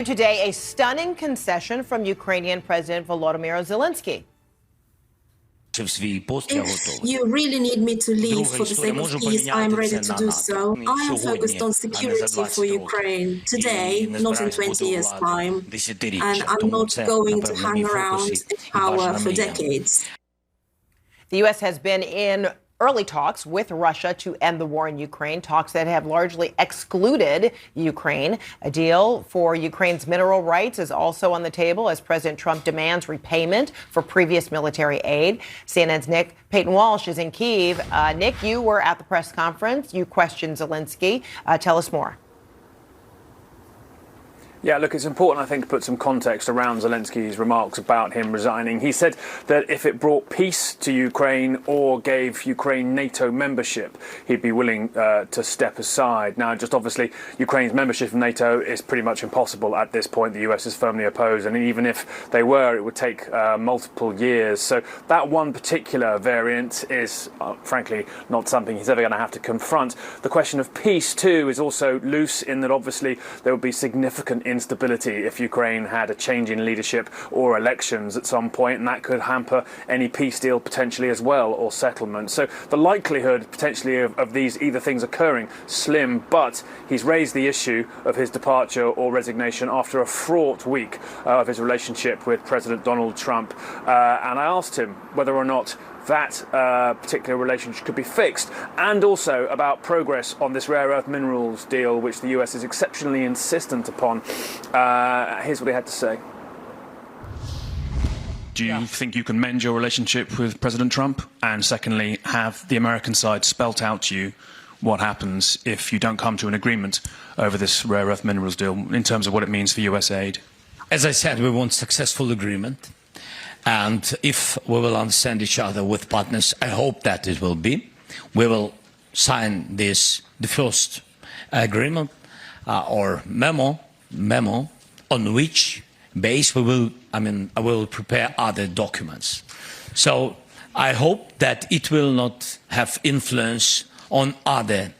Today, a stunning concession from Ukrainian President Volodymyr Zelensky. If you really need me to leave for the sake of peace, I am ready to do so. I am focused on security for Ukraine today, not in 20 years' time, and I'm not going to hang around in power for decades. The U.S. has been in early talks with Russia to end the war in Ukraine, talks that have largely excluded Ukraine. A deal for Ukraine's mineral rights is also on the table as President Trump demands repayment for previous military aid. CNN's Nick Payton-Walsh is in Kyiv. Nick, you were at the press conference. You questioned Zelensky. Tell us more. Yeah, look, it's important, I think, to put some context around Zelensky's remarks about him resigning. He said that if it brought peace to Ukraine or gave Ukraine NATO membership, he'd be willing to step aside. Now, just obviously, Ukraine's membership of NATO is pretty much impossible at this point. The US is firmly opposed, and even if they were, it would take multiple years. So that one particular variant is, frankly, not something he's ever going to have to confront. The question of peace, too, is also loose in that, obviously, there would be significant instability if Ukraine had a change in leadership or elections at some point, and that could hamper any peace deal potentially as well, or settlement. So the likelihood potentially of these either things occurring, slim, but he's raised the issue of his departure or resignation after a fraught week of his relationship with President Donald Trump. And I asked him whether or not that particular relationship could be fixed, and also about progress on this rare earth minerals deal, which the US is exceptionally insistent upon. Here's what he had to say. Do you think you can mend your relationship with President Trump? And secondly, have the American side spelt out to you what happens if you don't come to an agreement over this rare earth minerals deal in terms of what it means for US aid? As I said, we want successful agreement. And if we will understand each other with partners, I hope that it will be. We will sign the first agreement or memo on which base I will prepare other documents. So I hope that it will not have influence on other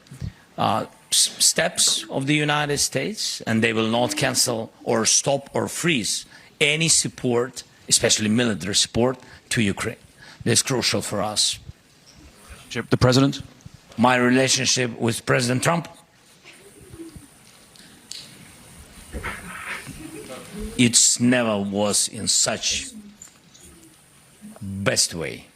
steps of the United States, and they will not cancel or stop or freeze any support, especially military support, to Ukraine. That's crucial for us. The President? My relationship with President Trump? It never was in such best way.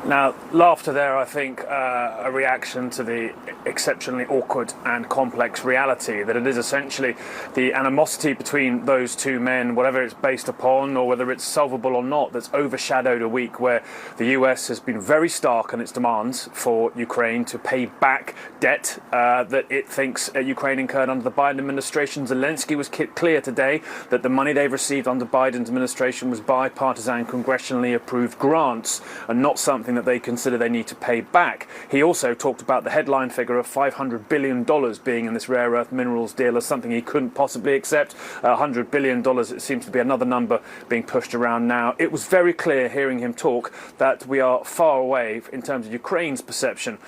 Now, laughter there, I think, a reaction to the exceptionally awkward and complex reality that it is essentially the animosity between those two men, whatever it's based upon or whether it's solvable or not, that's overshadowed a week where the US has been very stark in its demands for Ukraine to pay back debt that it thinks Ukraine incurred under the Biden administration. Zelensky was clear today that the money they've received under Biden's administration was bipartisan, congressionally approved grants and not something that they consider they need to pay back. He also talked about the headline figure of $500 billion being in this rare earth minerals deal as something he couldn't possibly accept. $100 billion, it seems to be another number being pushed around now. It was very clear hearing him talk that we are far away in terms of Ukraine's perception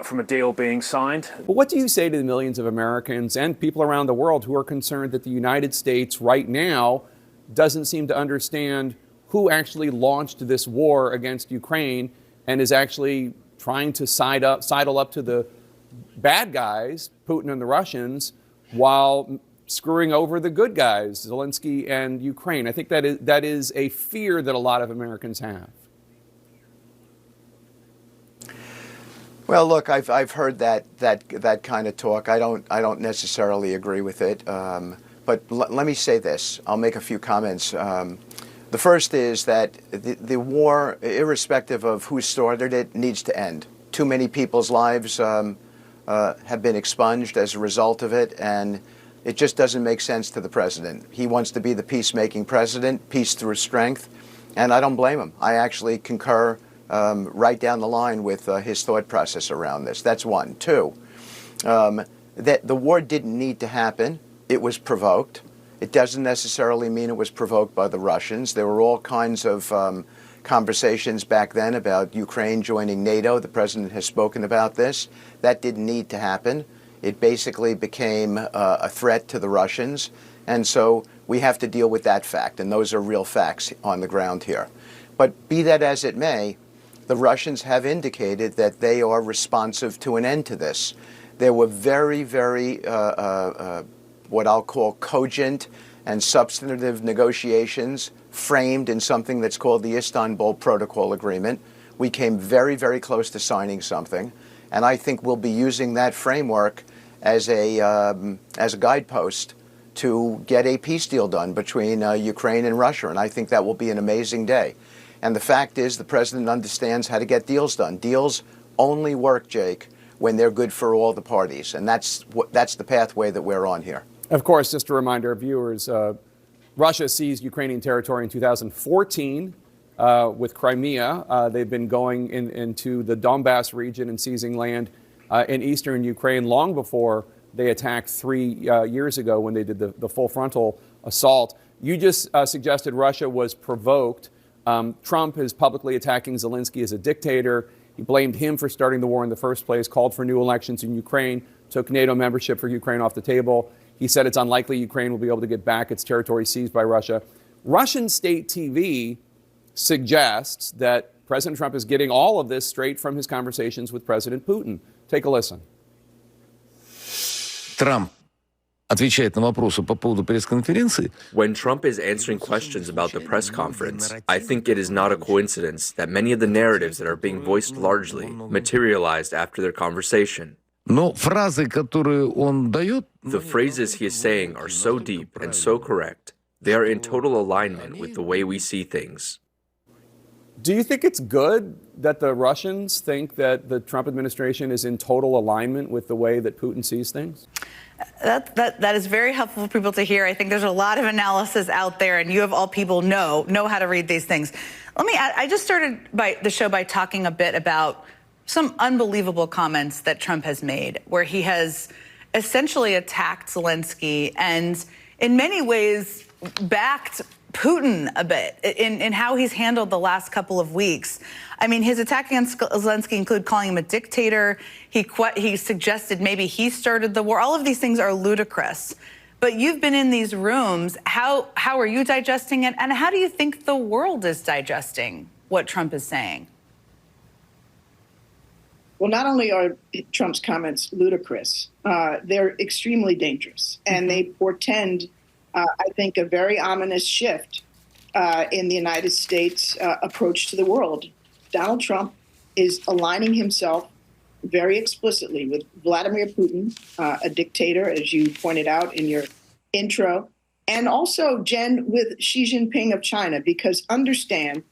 from a deal being signed. But what do you say to the millions of Americans and people around the world who are concerned that the United States right now doesn't seem to understand who actually launched this war against Ukraine and is actually trying to sidle up to the bad guys, Putin and the Russians, while screwing over the good guys, Zelensky and Ukraine? I think that is a fear that a lot of Americans have. Well, look, I've heard that kind of talk. I don't necessarily agree with it. But let me say this. I'll make a few comments. The first is that the war, irrespective of who started it, needs to end. Too many people's lives have been expunged as a result of it, and it just doesn't make sense to the president. He wants to be the peacemaking president, peace through strength, and I don't blame him. I actually concur right down the line with his thought process around this. That's one. Two, that the war didn't need to happen. It was provoked. It doesn't necessarily mean it was provoked by the Russians. There were all kinds of conversations back then about Ukraine joining NATO. The president has spoken about this. That didn't need to happen. It basically became a threat to the Russians. And so we have to deal with that fact. And those are real facts on the ground here. But be that as it may, the Russians have indicated that they are responsive to an end to this. There were very, very, what I'll call cogent and substantive negotiations framed in something that's called the Istanbul Protocol Agreement. We came very, very close to signing something. And I think we'll be using that framework as a guidepost to get a peace deal done between Ukraine and Russia. And I think that will be an amazing day. And the fact is, the president understands how to get deals done. Deals only work, Jake, when they're good for all the parties. And that's the pathway that we're on here. Of course, just a reminder of viewers, Russia seized Ukrainian territory in 2014 with Crimea. They've been going into the Donbass region and seizing land in eastern Ukraine long before they attacked 3 years ago when they did the full frontal assault. You just suggested Russia was provoked. Trump is publicly attacking Zelensky as a dictator. He blamed him for starting the war in the first place, called for new elections in Ukraine, took NATO membership for Ukraine off the table. He said it's unlikely Ukraine will be able to get back its territory seized by Russia. Russian state TV suggests that President Trump is getting all of this straight from his conversations with President Putin. Take a listen. Trump отвечает на вопросы по поводу пресс-конференции. When Trump is answering questions about the press conference, I think it is not a coincidence that many of the narratives that are being voiced largely materialized after their conversation. Но фразы, которые он дает, The phrases he is saying are so deep and so correct. They are in total alignment with the way we see things. Do you think it's good that the Russians think that the Trump administration is in total alignment with the way that Putin sees things? That is very helpful for people to hear. I think there's a lot of analysis out there, and you of all people know how to read these things. Let me add, I just started the show by talking a bit about some unbelievable comments that Trump has made, where he has essentially attacked Zelensky and in many ways backed Putin a bit in how he's handled the last couple of weeks. I mean, his attack against Zelensky include calling him a dictator. He suggested maybe he started the war. All of these things are ludicrous. But you've been in these rooms. How are you digesting it? And how do you think the world is digesting what Trump is saying? Well, not only are Trump's comments ludicrous, they're extremely dangerous. And they portend, I think, a very ominous shift in the United States' approach to the world. Donald Trump is aligning himself very explicitly with Vladimir Putin, a dictator, as you pointed out in your intro, and also, Jen, with Xi Jinping of China, because understand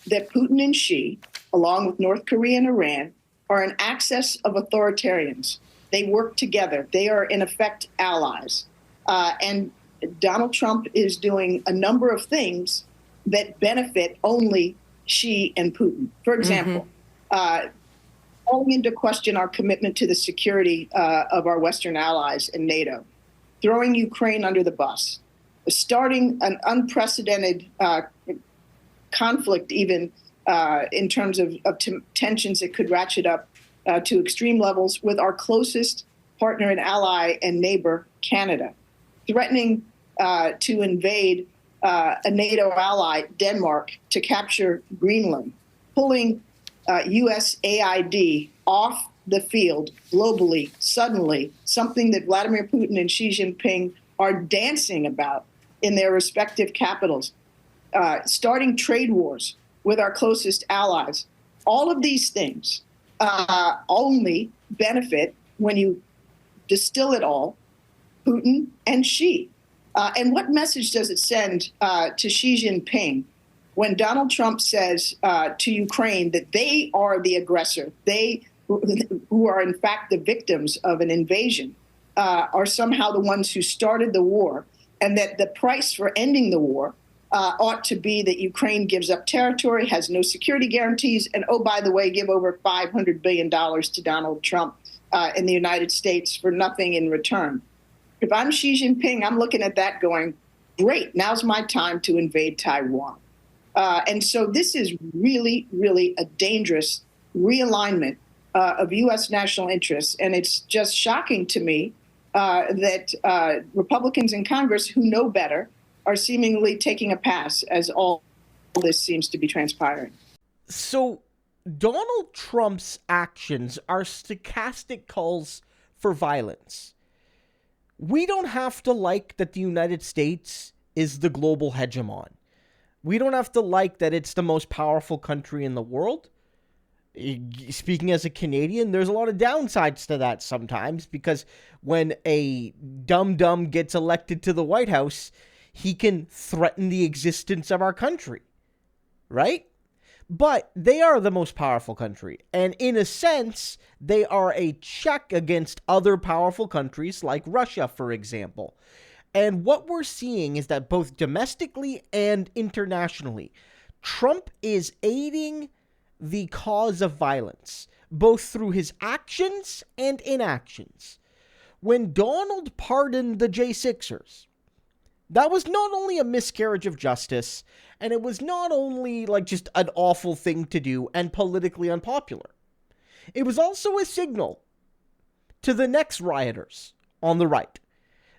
that Putin and Xi, along with North Korea and Iran, are an axis of authoritarians. They work together. They are, in effect, allies. And Donald Trump is doing a number of things that benefit only Xi and Putin. For example, calling into question our commitment to the security of our Western allies and NATO, throwing Ukraine under the bus, starting an unprecedented conflict even in terms of tensions that could ratchet up to extreme levels with our closest partner and ally and neighbor, Canada, threatening to invade a NATO ally, Denmark, to capture Greenland, pulling USAID off the field globally, suddenly, something that Vladimir Putin and Xi Jinping are dancing about in their respective capitals, starting trade wars with our closest allies. All of these things only benefit, when you distill it all, Putin and Xi. And what message does it send to Xi Jinping when Donald Trump says to Ukraine that they are the aggressor, they who are in fact the victims of an invasion, are somehow the ones who started the war, and that the price for ending the war ought to be that Ukraine gives up territory, has no security guarantees, and, oh, by the way, give over $500 billion to Donald Trump in the United States for nothing in return. If I'm Xi Jinping, I'm looking at that going, great, now's my time to invade Taiwan. And so this is really, really a dangerous realignment of U.S. national interests. And it's just shocking to me that Republicans in Congress who know better are seemingly taking a pass as all this seems to be transpiring. So Donald Trump's actions are stochastic calls for violence. We don't have to like that the United States is the global hegemon. We don't have to like that it's the most powerful country in the world. Speaking as a Canadian, there's a lot of downsides to that sometimes, because when a dum-dum gets elected to the White House, he can threaten the existence of our country, right? But they are the most powerful country, and in a sense, they are a check against other powerful countries like Russia, for example. And what we're seeing is that both domestically and internationally, Trump is aiding the cause of violence, both through his actions and inactions. When Donald pardoned the J6ers, that was not only a miscarriage of justice, and it was not only like just an awful thing to do and politically unpopular. It was also a signal to the next rioters on the right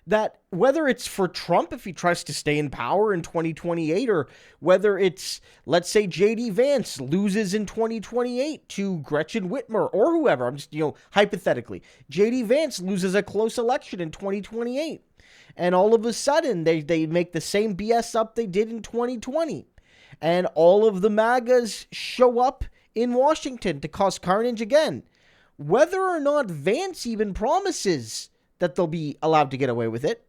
that whether it's for Trump if he tries to stay in power in 2028, or whether it's, let's say, J.D. Vance loses in 2028 to Gretchen Whitmer or whoever, I'm just, hypothetically, J.D. Vance loses a close election in 2028. And all of a sudden, they make the same BS up they did in 2020. And all of the MAGAs show up in Washington to cause carnage again. Whether or not Vance even promises that they'll be allowed to get away with it,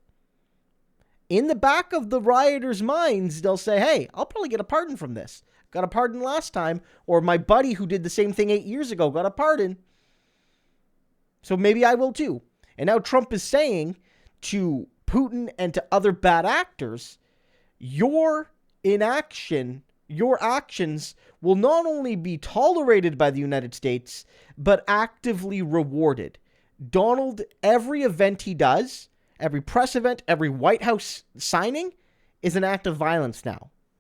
in the back of the rioters' minds, they'll say, hey, I'll probably get a pardon from this. Got a pardon last time. Or my buddy who did the same thing 8 years ago got a pardon. So maybe I will too. And now Trump is saying to Putin and to other bad actors, your inaction, your actions will not only be tolerated by the United States, but actively rewarded. Donald, every event he does, every press event, every White House signing is an act of violence now.